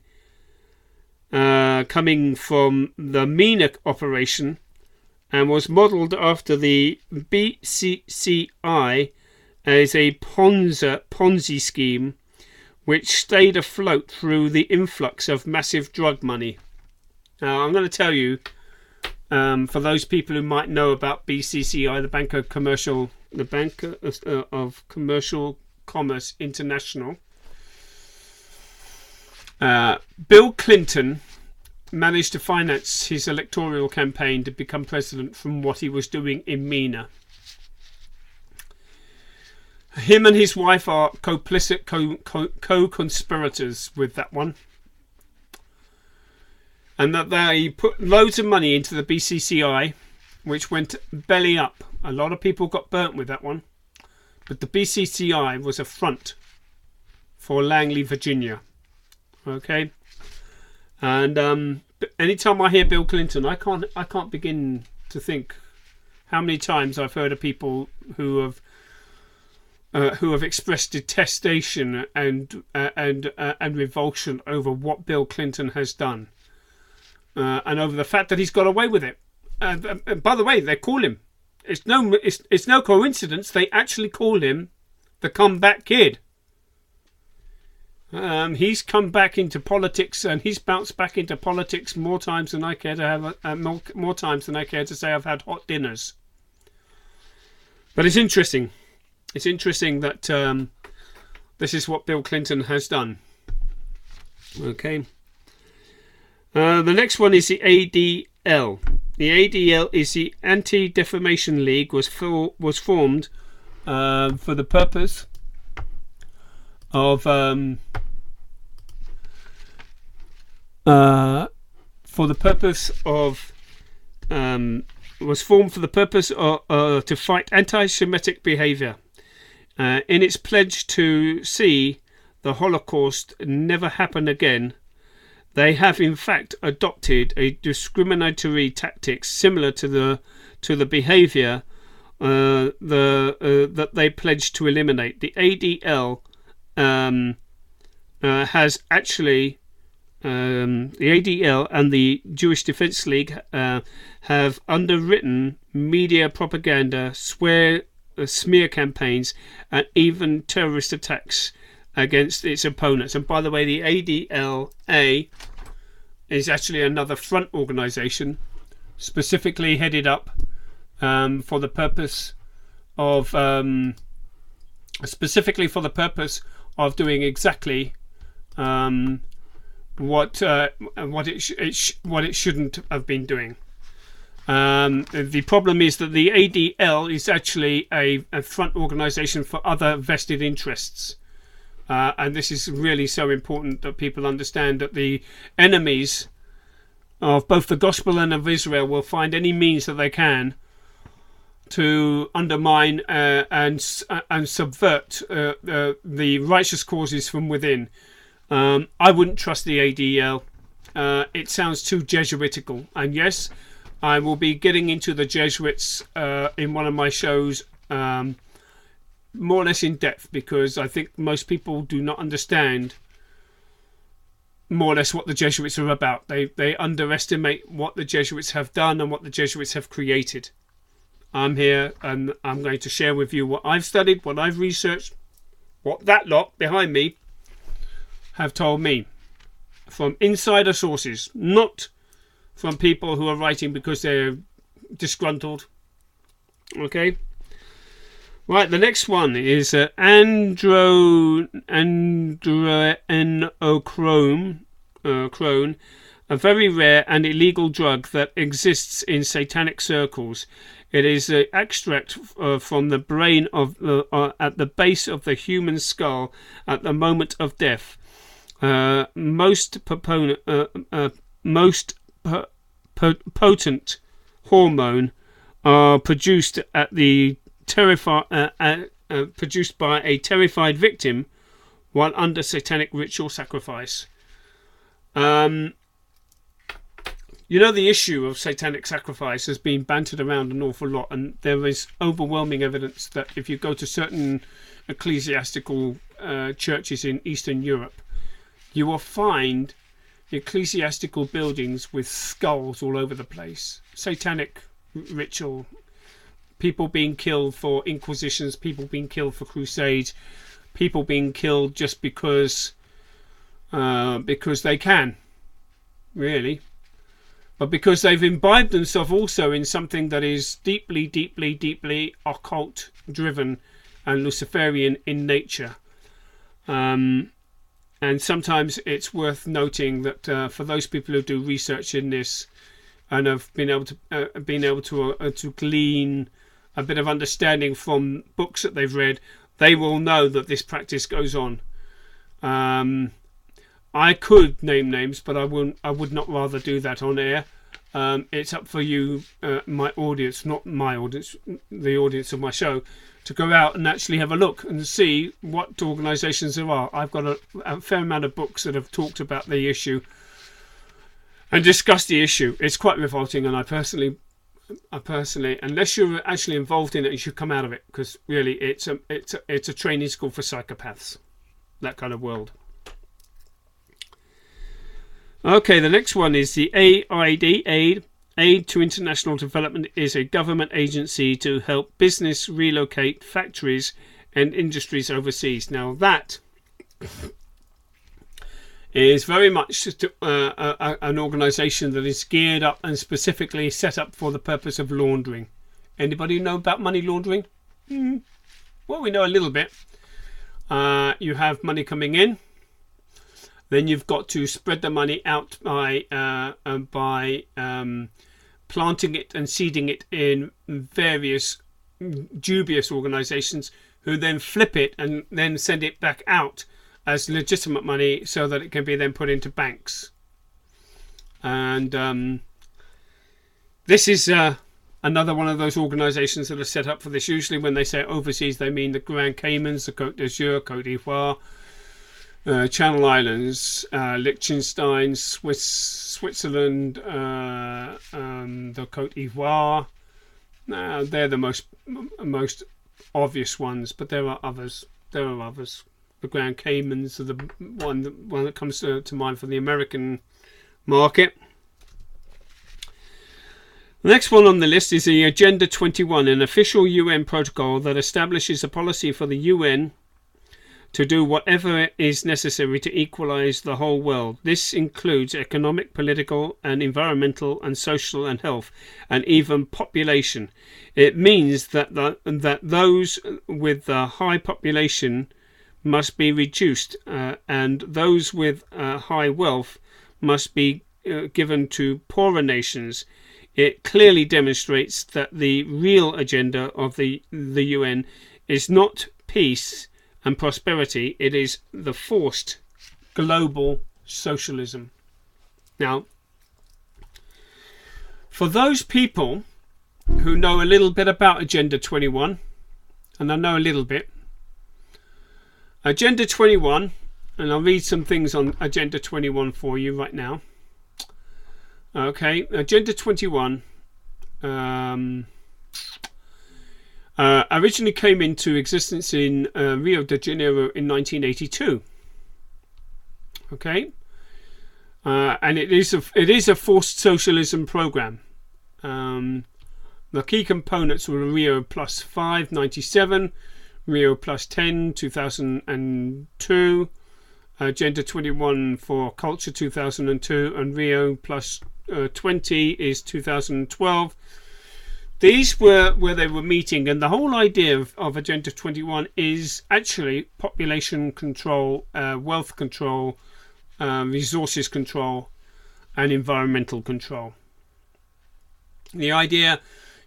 from the MENA operation, and was modelled after the BCCI as a Ponzi scheme which stayed afloat through the influx of massive drug money. Now, I'm going to tell you, for those people who might know about BCCI, the Bank of Commercial Commerce International, Bill Clinton managed to finance his electoral campaign to become president from what he was doing in MENA. Him and his wife are co-conspirators with that one. And that they put loads of money into the BCCI, which went belly up. A lot of people got burnt with that one. But the BCCI was a front for Langley, Virginia. Okay? And anytime I hear Bill Clinton, I can't begin to think how many times I've heard of people who have expressed detestation and revulsion over what Bill Clinton has done, and over the fact that he's got away with it. And by the way, they call him. It's no coincidence. They actually call him the comeback kid. He's come back into politics, and he's bounced back into politics more times than I care to have. More times than I care to say I've had hot dinners. But it's interesting. It's interesting that this is what Bill Clinton has done. Okay. The next one is the ADL. The ADL is the Anti-Defamation League. Was formed for the purpose of to fight anti-Semitic behaviour. In its pledge to see the Holocaust never happen again, they have in fact adopted a discriminatory tactics similar to the behaviour that they pledged to eliminate. The ADL has actually the ADL and the Jewish Defense League have underwritten media propaganda, smear campaigns, and even terrorist attacks against its opponents. And by the way, the ADLA is actually another front organisation specifically headed up for the purpose of doing exactly what it shouldn't have been doing. The problem is that the ADL is actually a front organisation for other vested interests, and this is really so important that people understand that the enemies of both the gospel and of Israel will find any means that they can to undermine and subvert the righteous causes from within. I wouldn't trust the ADL. It sounds too Jesuitical, and yes, I will be getting into the Jesuits in one of my shows more or less in depth, because I think most people do not understand more or less what the Jesuits are about. They underestimate what the Jesuits have done and what the Jesuits have created. I'm here and I'm going to share with you what I've studied, what I've researched, what that lot behind me have told me from insider sources, not from people who are writing because they're disgruntled. Okay, right, the next one is androstenochrome, a very rare and illegal drug that exists in satanic circles. It is an extract from the brain of at the base of the human skull at the moment of death. Most potent hormone are produced at the produced by a terrified victim while under satanic ritual sacrifice. You know, the issue of satanic sacrifice has been bantered around an awful lot, and there is overwhelming evidence that if you go to certain ecclesiastical churches in Eastern Europe, you will find ecclesiastical buildings with skulls all over the place. Satanic ritual, people being killed for inquisitions, people being killed for crusades, people being killed just because they can, really. But because they've imbibed themselves also in something that is deeply, deeply, deeply occult driven and Luciferian in nature. And sometimes it's worth noting that for those people who do research in this and have been able to glean a bit of understanding from books that they've read, they will know that this practice goes on. I could name names, but I would not rather do that on air. It's up for you, my audience, not my audience, the audience of my show, to go out and actually have a look and see what organisations there are. I've got a fair amount of books that have talked about the issue and discussed the issue. It's quite revolting, and I personally, unless you're actually involved in it, you should come out of it, because really it's a training school for psychopaths, that kind of world. Okay, the next one is the AID, Aid to International Development, is a government agency to help business relocate factories and industries overseas. Now that is very much an organisation that is geared up and specifically set up for the purpose of laundering. Anybody know about money laundering? Well, we know a little bit. You have money coming in. Then you've got to spread the money out by planting it and seeding it in various dubious organisations, who then flip it and then send it back out as legitimate money so that it can be then put into banks. And this is another one of those organisations that are set up for this. Usually when they say overseas, they mean the Grand Caymans, the Côte d'Azur, Côte d'Ivoire, Channel Islands, Liechtenstein, Switzerland, the Côte d'Ivoire. They're the most obvious ones, but there are others. The Grand Caymans are the one that comes to mind for the American market. The next one on the list is the Agenda 21, an official UN protocol that establishes a policy for the UN to do whatever is necessary to equalize the whole world. This includes economic, political, and environmental, and social, and health, and even population. It means that those with a high population must be reduced, and those with high wealth must be given to poorer nations, it clearly demonstrates that the real agenda of the UN is not peace and prosperity, it is the forced global socialism. Now, for those people who know a little bit about Agenda 21, and I know a little bit, Agenda 21, and I'll read some things on Agenda 21 for you right now. Okay, Agenda 21 originally came into existence in Rio de Janeiro in 1982. Okay, and it is a forced socialism program. The key components were Rio Plus 5, 97, Rio Plus 10, 2002, Agenda 21 for Culture 2002, and Rio Plus 20 is 2012. These were where they were meeting, and the whole idea of Agenda 21 is actually population control, wealth control, resources control, and environmental control. The idea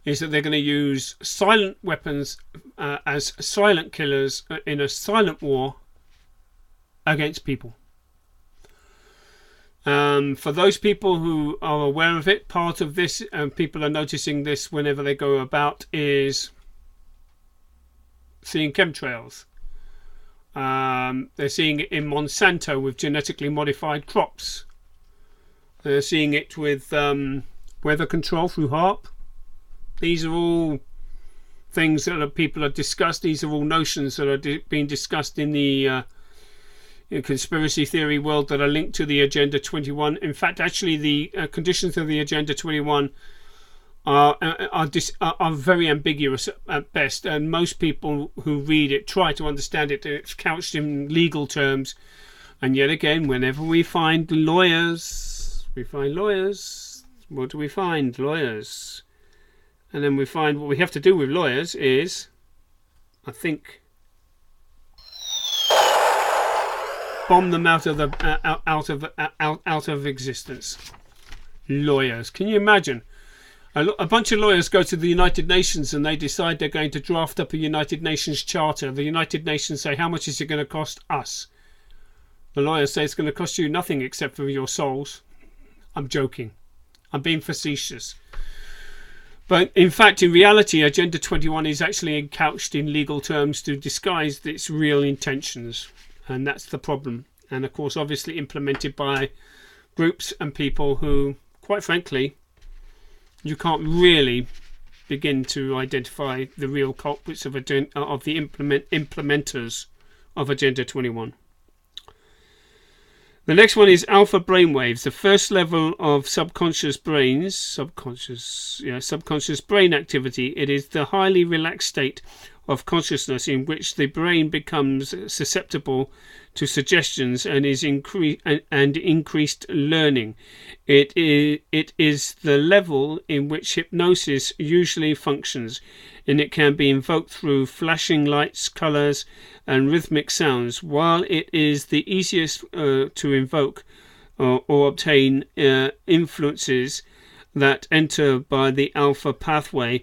is that they're going to use silent weapons as silent killers in a silent war against people. For those people who are aware of it, part of this, and people are noticing this whenever they go about, is seeing chemtrails. They're seeing it in Monsanto with genetically modified crops. They're seeing it with weather control through HAARP. These are all things that people are discussed. These are all notions that are being discussed in the conspiracy theory world that are linked to the Agenda 21. In fact, actually, the conditions of the Agenda 21 are very ambiguous at best, and most people who read it try to understand it. It's couched in legal terms, and yet again, whenever we find lawyers, what do we find? Lawyers. And then we find what we have to do with lawyers is, I think, bomb them out of existence. Lawyers. Can you imagine? A bunch of lawyers go to the United Nations and they decide they're going to draft up a United Nations charter. The United Nations say, how much is it going to cost us? The lawyers say it's going to cost you nothing except for your souls. I'm joking. I'm being facetious. But in fact, in reality, Agenda 21 is actually couched in legal terms to disguise its real intentions. And that's the problem. And of course, obviously implemented by groups and people who, quite frankly, you can't really begin to identify the real culprits of the implementers of Agenda 21. The next one is alpha brainwaves, the first level of subconscious brain activity. It is the highly relaxed state of consciousness in which the brain becomes susceptible to suggestions and is increased learning. It is the level in which hypnosis usually functions, and it can be invoked through flashing lights, colours and rhythmic sounds. While it is the easiest to invoke or obtain, influences that enter by the alpha pathway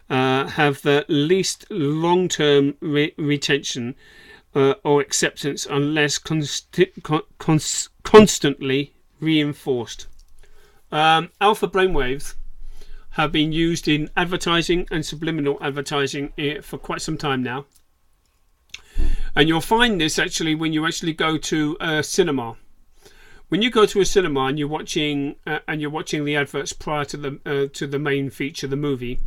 have the least long-term retention or acceptance unless constantly reinforced. Alpha brainwaves have been used in advertising and subliminal advertising for quite some time now, and you'll find this actually when you actually go to a cinema. When you go to a cinema and you're watching the adverts prior to the main feature, the movie,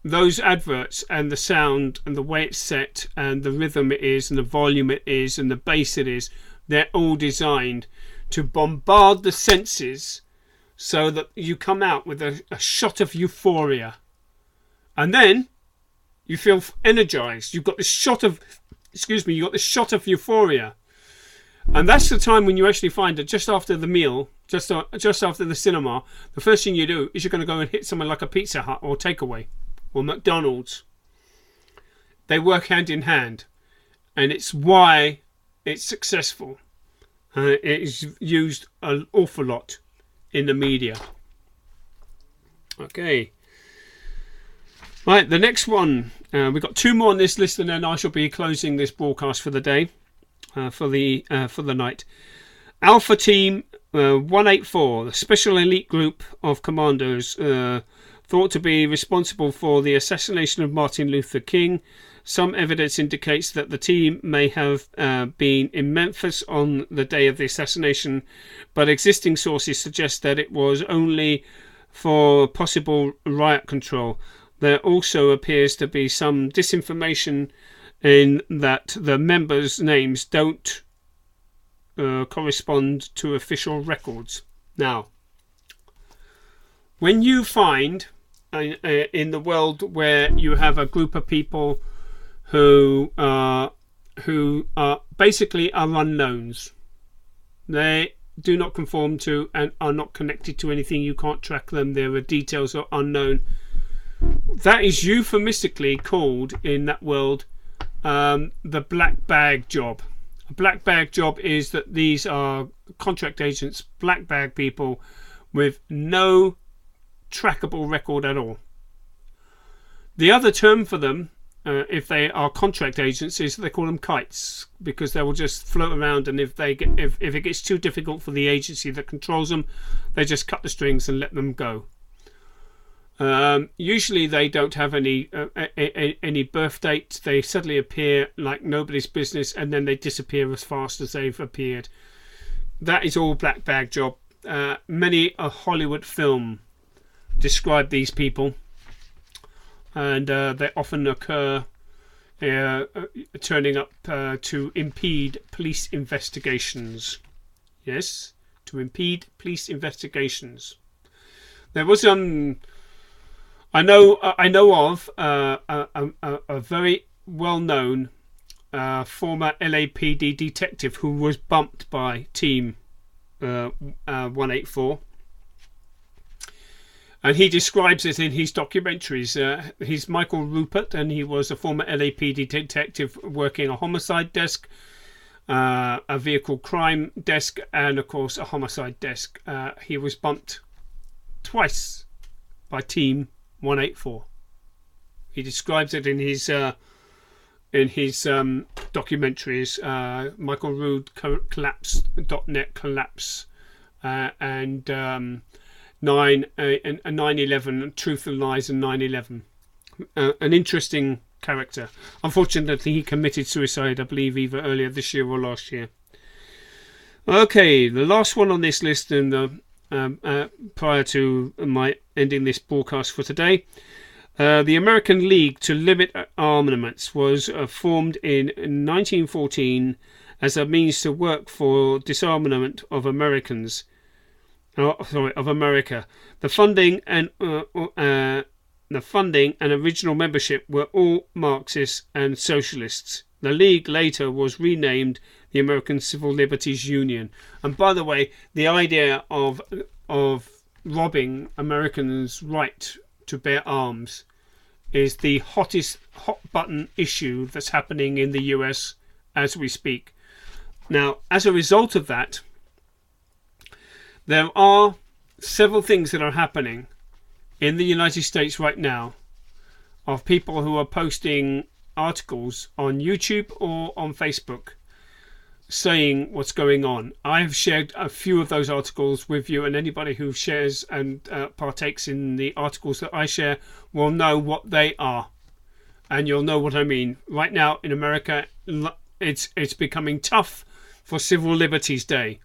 those adverts and the sound and the way it's set and the rhythm it is and the volume it is and the bass it is, they're all designed to bombard the senses so that you come out with a shot of euphoria, and then you feel energized. You've got this shot of euphoria, and that's the time when you actually find that just after the meal, just after the cinema, the first thing you do is you're going to go and hit somewhere like a Pizza Hut or Takeaway or McDonald's. They work hand in hand, and it's why it's successful. It is used an awful lot in the media. Okay. Right, the next one. We've got 2 more on this list, and then I shall be closing this broadcast for the day, for the night. Alpha Team 184, the special elite group of commandos thought to be responsible for the assassination of Martin Luther King. Some evidence indicates that the team may have been in Memphis on the day of the assassination, but existing sources suggest that it was only for possible riot control. There also appears to be some disinformation in that the members' names don't correspond to official records. Now, when you find in the world where you have a group of people who are basically unknowns, they do not conform to and are not connected to anything, you can't track them, their details are unknown, that is euphemistically called in that world the black bag job. A black bag job is that these are contract agents, black bag people with no trackable record at all. The other term for them, if they are contract agents, is they call them kites, because they will just float around, and if it gets too difficult for the agency that controls them, they just cut the strings and let them go. Usually they don't have any birth date. They suddenly appear like nobody's business, and then they disappear as fast as they've appeared. That is all black bag job. Many a Hollywood film describe these people, and they often occur turning up to impede police investigations. Yes, to impede police investigations. There was I know of a very well-known former LAPD detective who was bumped by Team 184, and he describes it in his documentaries. He's Michael Rupert, and he was a former LAPD detective working a homicide desk, a vehicle crime desk, and of course a homicide desk. He was bumped twice by Team 184. He describes it in his documentaries. Michael Rood collapse.net collapse, and 9/11, Truth and Lies, and 9/11. An interesting character. Unfortunately, he committed suicide, I believe, either earlier this year or last year. Okay, the last one on this list, and prior to my ending this broadcast for today, the American League to Limit Armaments was formed in 1914 as a means to work for disarmament of America. The funding and original membership were all Marxists and Socialists. The League later was renamed the American Civil Liberties Union. And by the way, the idea of robbing Americans' right to bear arms is the hot button issue that's happening in the US as we speak. Now, as a result of that, there are several things that are happening in the United States right now of people who are posting articles on YouTube or on Facebook saying what's going on. I've shared a few of those articles with you, and anybody who shares and partakes in the articles that I share will know what they are, and you'll know what I mean. Right now in America, it's becoming tough for Civil Liberties Day.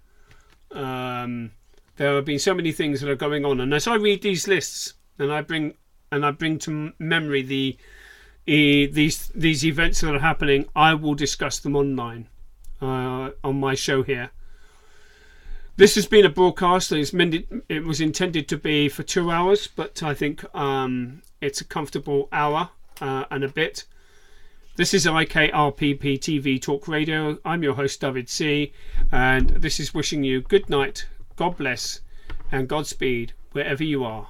There have been so many things that are going on, and as I read these lists and I bring to memory these events that are happening, I will discuss them online on my show here. This has been a broadcast. It was intended to be for 2 hours, but I think it's a comfortable hour and a bit. This is IKRRPTV Talk Radio. I'm your host, David C, and this is wishing you good night, God bless, and Godspeed wherever you are.